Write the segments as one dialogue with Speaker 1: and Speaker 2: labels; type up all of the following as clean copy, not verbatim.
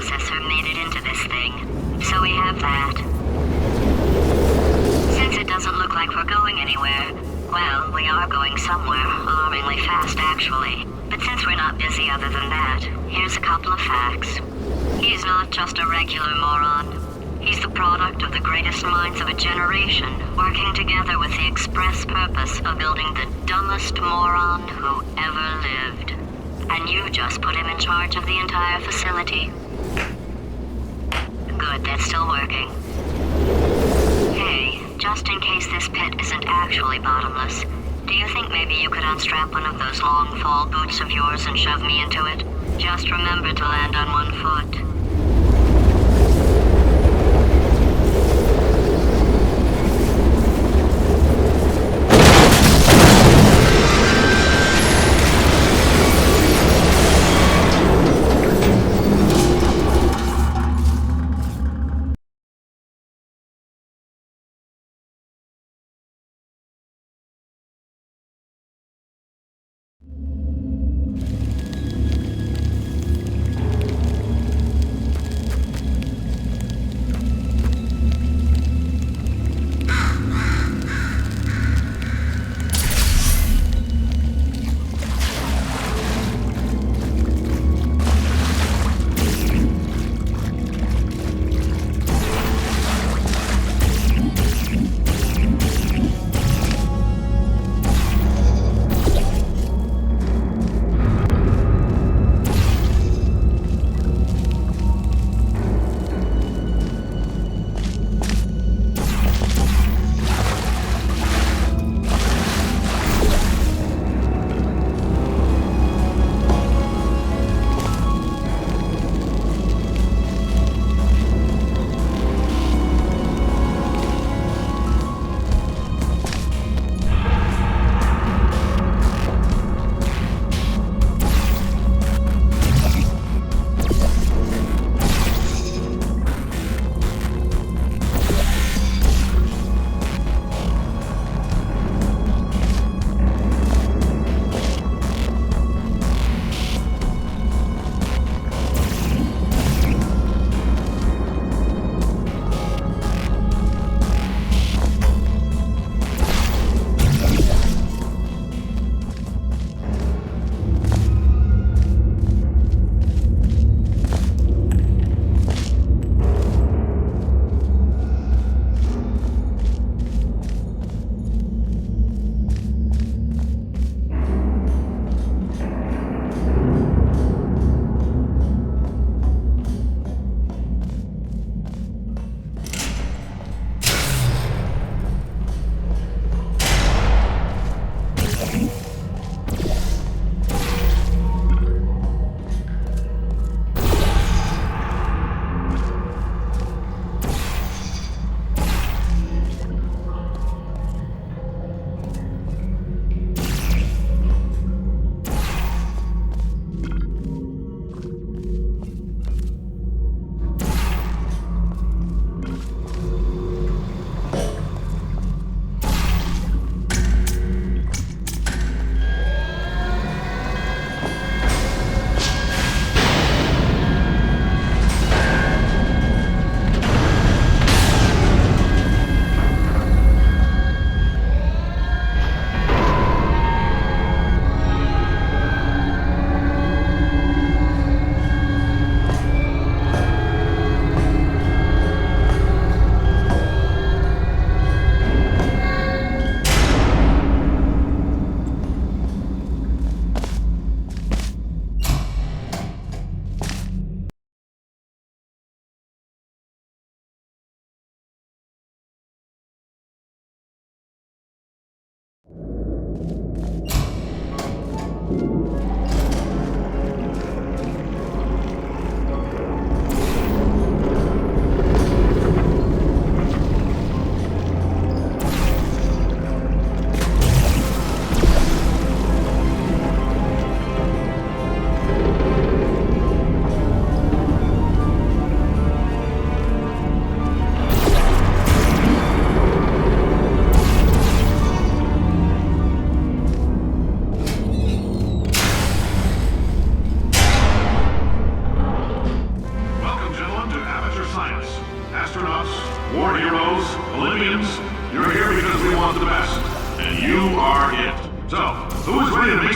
Speaker 1: processor made it into this thing. So we have that. Since it doesn't look like we're going anywhere, well, we are going somewhere, alarmingly fast actually. But since we're not busy other than that, here's a couple of facts. He's not just a regular moron. He's the product of the greatest minds of a generation, working together with the express purpose of building the dumbest moron who ever lived. And you just put him in charge of the entire facility. Good, that's still working. Hey, just in case this pit isn't actually bottomless, do you think maybe you could unstrap one of those long fall boots of yours and shove me into it? Just remember to land on one foot.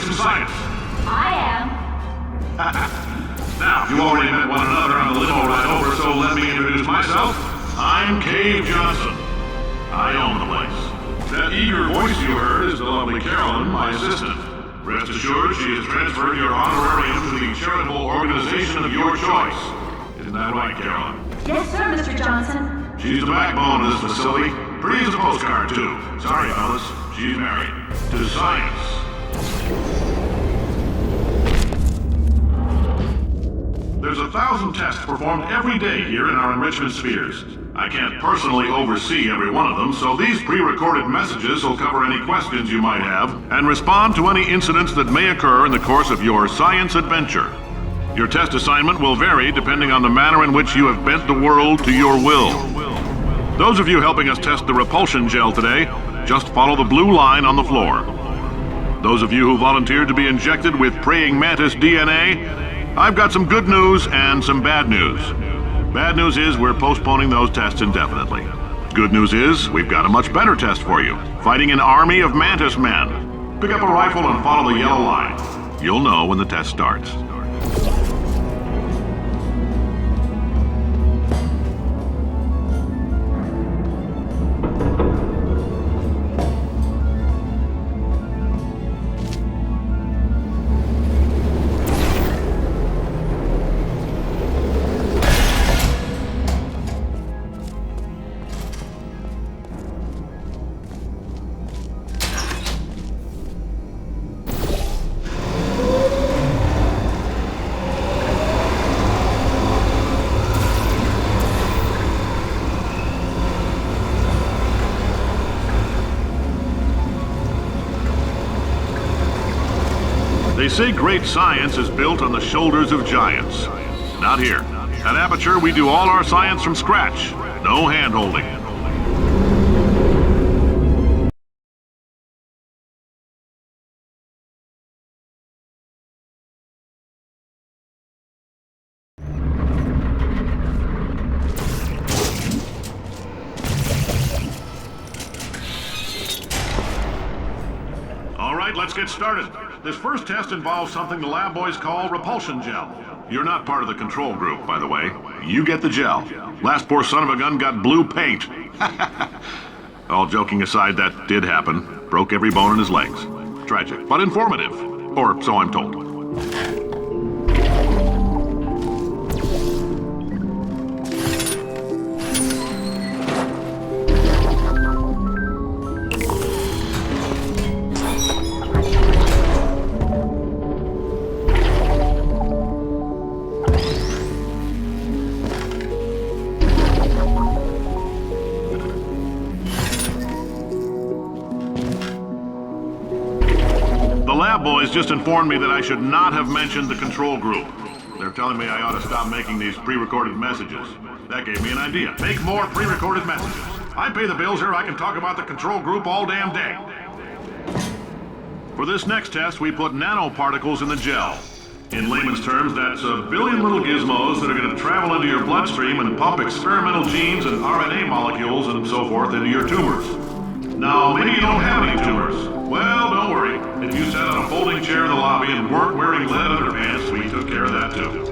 Speaker 2: some science.
Speaker 3: I am.
Speaker 2: Now, you already met one another on the limo ride over, so let me introduce myself. I'm Cave Johnson. I own the place. That eager voice you heard is the lovely Carolyn, my assistant. Rest assured, she has transferred your honorarium to the charitable organization of your choice. Isn't that right, Carolyn?
Speaker 3: Yes, sir, Mr. Johnson.
Speaker 2: She's the backbone of this facility. Pretty as a postcard, too. Sorry, fellas. She's married. To science. There's 1,000 tests performed every day here in our enrichment spheres. I can't personally oversee every one of them, so these pre-recorded messages will cover any questions you might have and respond to any incidents that may occur in the course of your science adventure. Your test assignment will vary depending on the manner in which you have bent the world to your will. Those of you helping us test the repulsion gel today, just follow the blue line on the floor. Those of you who volunteered to be injected with praying mantis DNA, I've got some good news and some bad news. Bad news is we're postponing those tests indefinitely. Good news is we've got a much better test for you. Fighting an army of mantis men. Pick up a rifle and follow the yellow line. You'll know when the test starts. They say great science is built on the shoulders of giants. Not here. At Aperture, we do all our science from scratch. No hand-holding. All right, let's get started. This first test involves something the lab boys call repulsion gel. You're not part of the control group, by the way. You get the gel. Last poor son of a gun got blue paint. All joking aside, that did happen. Broke every bone in his legs. Tragic, but informative. Or so I'm told. The lab boys just informed me that I should not have mentioned the control group. They're telling me I ought to stop making these pre-recorded messages. That gave me an idea. Make more pre-recorded messages. I pay the bills here, I can talk about the control group all damn day. For this next test, we put nanoparticles in the gel. In layman's terms, that's a billion little gizmos that are going to travel into your bloodstream and pump experimental genes and RNA molecules and so forth into your tumors. Now, maybe you don't have any tumors. Well, don't worry. If you sat on a folding chair in the lobby and weren't wearing lead underpants, we took care of that too.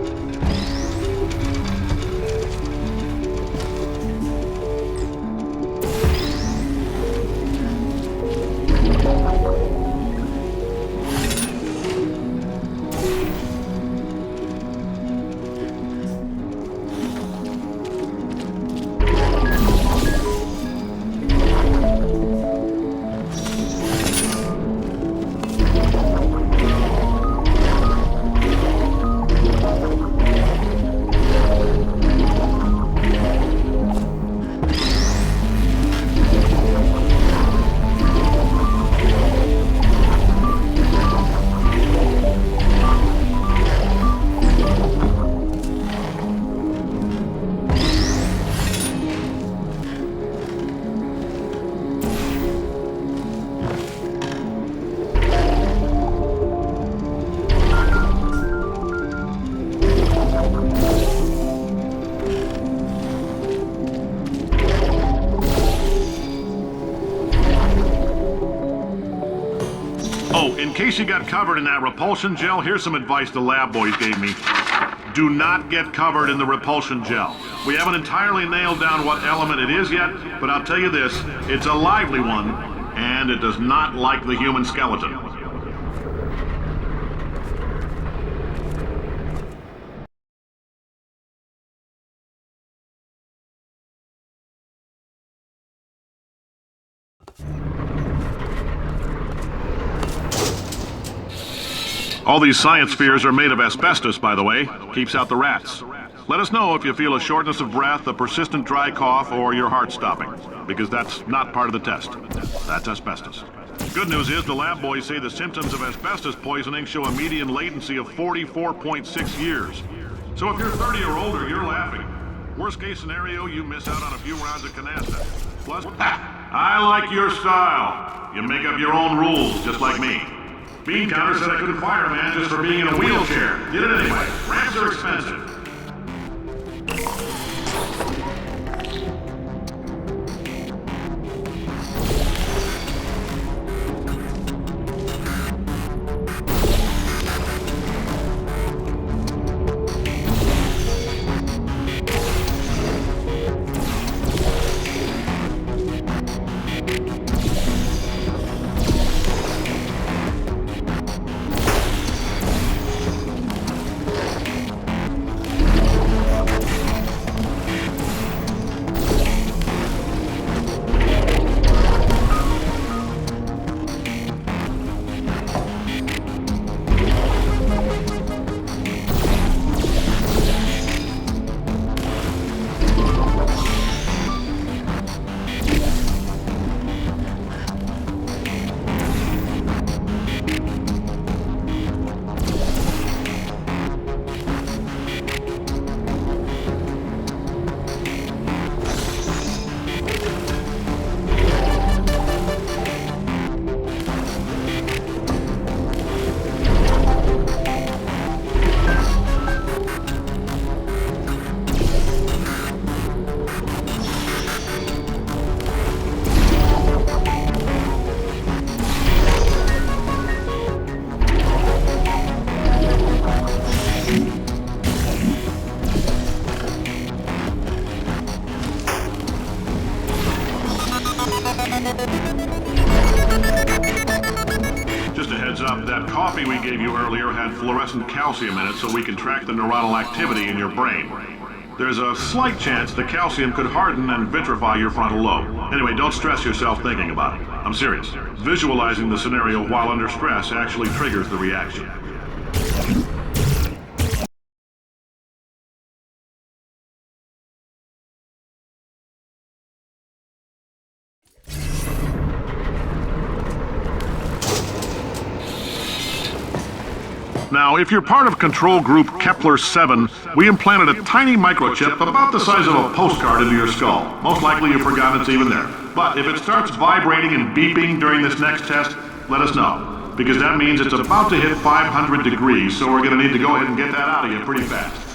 Speaker 2: in case you got covered in that repulsion gel, here's some advice the lab boys gave me. Do not get covered in the repulsion gel. We haven't entirely nailed down what element it is yet, but I'll tell you this, it's a lively one, and it does not like the human skeleton. All these science spheres are made of asbestos, by the way. Keeps out the rats. Let us know if you feel a shortness of breath, a persistent dry cough, or your heart stopping, because that's not part of the test. That's asbestos. Good news is the lab boys say the symptoms of asbestos poisoning show a median latency of 44.6 years. So if you're 30 or older, you're laughing. Worst case scenario, you miss out on a few rounds of canasta. Plus, I like your style. You make up your own rules, just like me. Bean Counter said I couldn't fire a man just for being in a wheelchair. Did it anyway. Ramps are expensive. Just a heads up, that coffee we gave you earlier had fluorescent calcium in it so we can track the neuronal activity in your brain. There's a slight chance the calcium could harden and vitrify your frontal lobe. Anyway, don't stress yourself thinking about it. I'm serious. Visualizing the scenario while under stress actually triggers the reaction. Now, if you're part of control group Kepler-7, we implanted a tiny microchip about the size of a postcard into your skull. Most likely you've forgotten it's even there. But if it starts vibrating and beeping during this next test, let us know. Because that means it's about to hit 500 degrees, so we're going to need to go ahead and get that out of you pretty fast.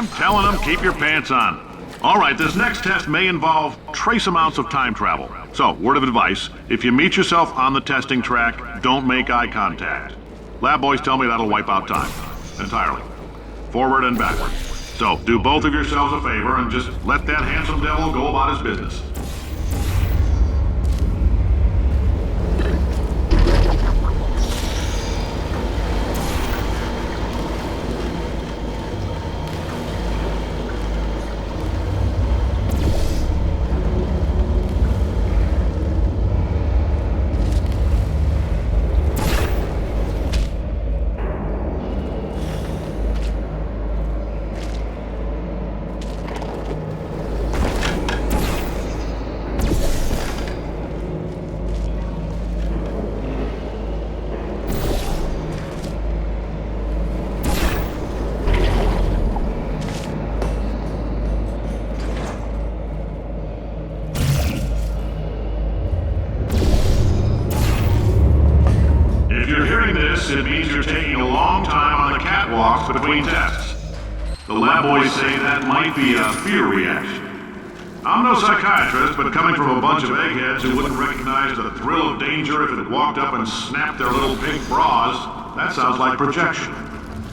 Speaker 2: I'm telling them, keep your pants on. All right, this next test may involve trace amounts of time travel. So, word of advice, if you meet yourself on the testing track, don't make eye contact. Lab boys tell me that'll wipe out time. Entirely. Forward and backward. So, do both of yourselves a favor and just let that handsome devil go about his business. this, it means you're taking a long time on the catwalks between tests. The lab boys say that might be a fear reaction. I'm no psychiatrist, but coming from a bunch of eggheads who wouldn't recognize the thrill of danger if it walked up and snapped their little pink bras, that sounds like projection.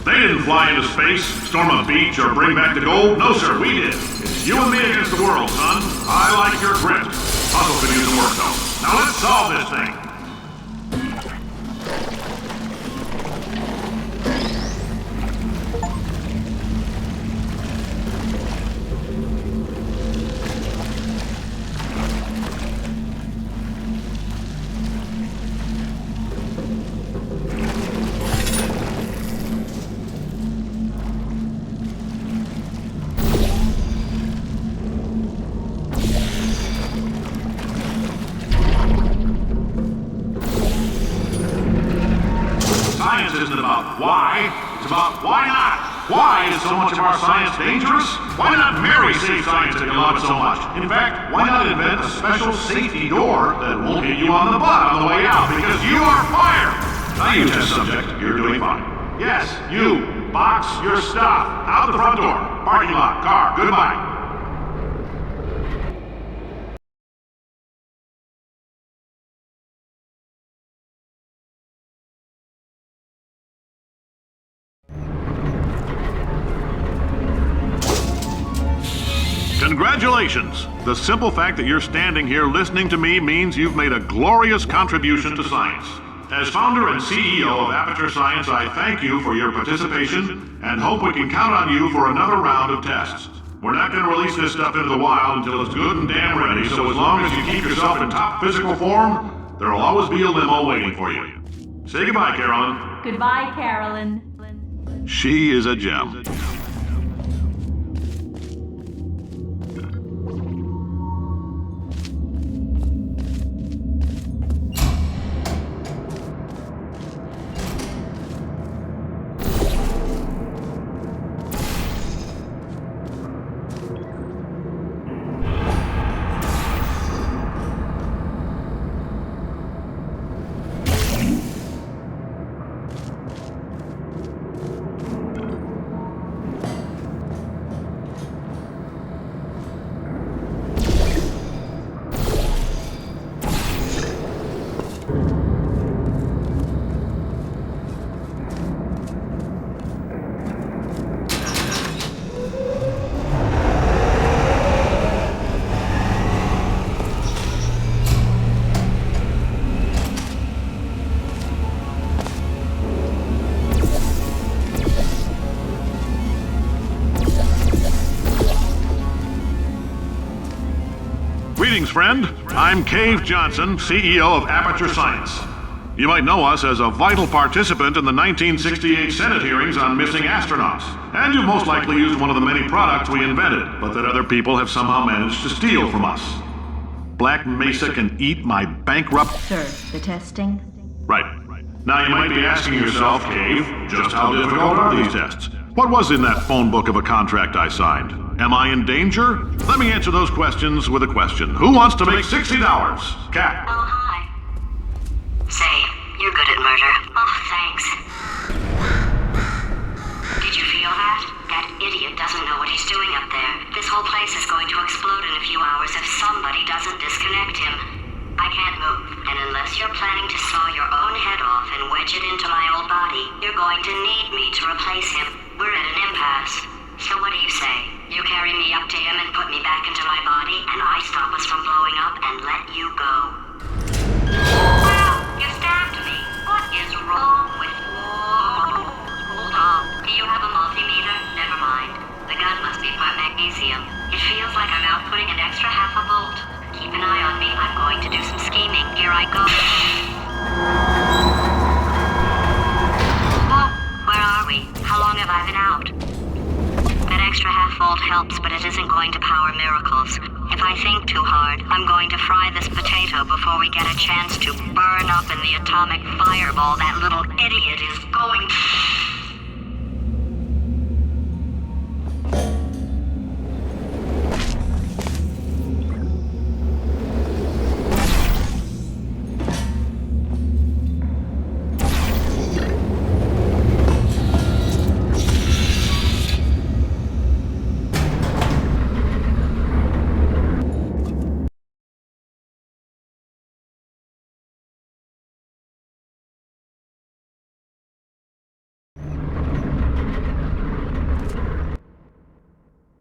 Speaker 2: They didn't fly into space, storm a beach, or bring back the gold. No, sir, we did. It's you and me against the world, son. I like your grit. Puzzle could use some work, though. Now let's solve this thing. Science isn't about why, it's about why not. Why is so much of our science dangerous? Why not Mary save science if you love it so much? In fact, why not invent a special safety door that won't hit you on the butt on the way out because you are fired? Now you test subject, you're doing fine. Yes, you, box your stuff, out the front door, parking lot, car, goodbye. Congratulations! The simple fact that you're standing here listening to me means you've made a glorious contribution to science. As founder and CEO of Aperture Science, I thank you for your participation and hope we can count on you for another round of tests. We're not going to release this stuff into the wild until it's good and damn ready, so as long as you keep yourself in top physical form, there'll always be a limo waiting for you. Say goodbye, Carolyn.
Speaker 3: Goodbye, Carolyn.
Speaker 2: She is a gem. Greetings, friend. I'm Cave Johnson, CEO of Aperture Science. You might know us as a vital participant in the 1968 Senate hearings on missing astronauts. And you've most likely used one of the many products we invented, but that other people have somehow managed to steal from us. Black Mesa can eat my bankrupt...
Speaker 3: Sir, the testing?
Speaker 2: Right. Now you might be asking yourself, Cave, just how difficult are these tests? What was in that phone book of a contract I signed? Am I in danger? Let me answer those questions with a question. Who wants to make $60? Cat.
Speaker 1: Oh, hi. Say, you're good at murder. Oh, thanks. Did you feel that? That idiot doesn't know what he's doing up there. This whole place is going to explode in a few hours if somebody doesn't disconnect him. I can't move, and unless you're planning to saw your own head off and wedge it into my old body, you're going to need me to replace him. We're at an impasse. So what do you say? You carry me up to him and put me back into my body, and I stop us from blowing up and let you go. Wow, you stabbed me. What is wrong with you? Hold on. Do you have a multimeter? Never mind. The gun must be part magnesium. It feels like I'm outputting an extra half a volt. Keep an eye on me. I'm going to do some scheming. Here I go. Whoa, where are we? How long have I been out? That extra half volt helps, but it isn't going to power miracles. If I think too hard, I'm going to fry this potato before we get a chance to burn up in the atomic fireball that little idiot is going...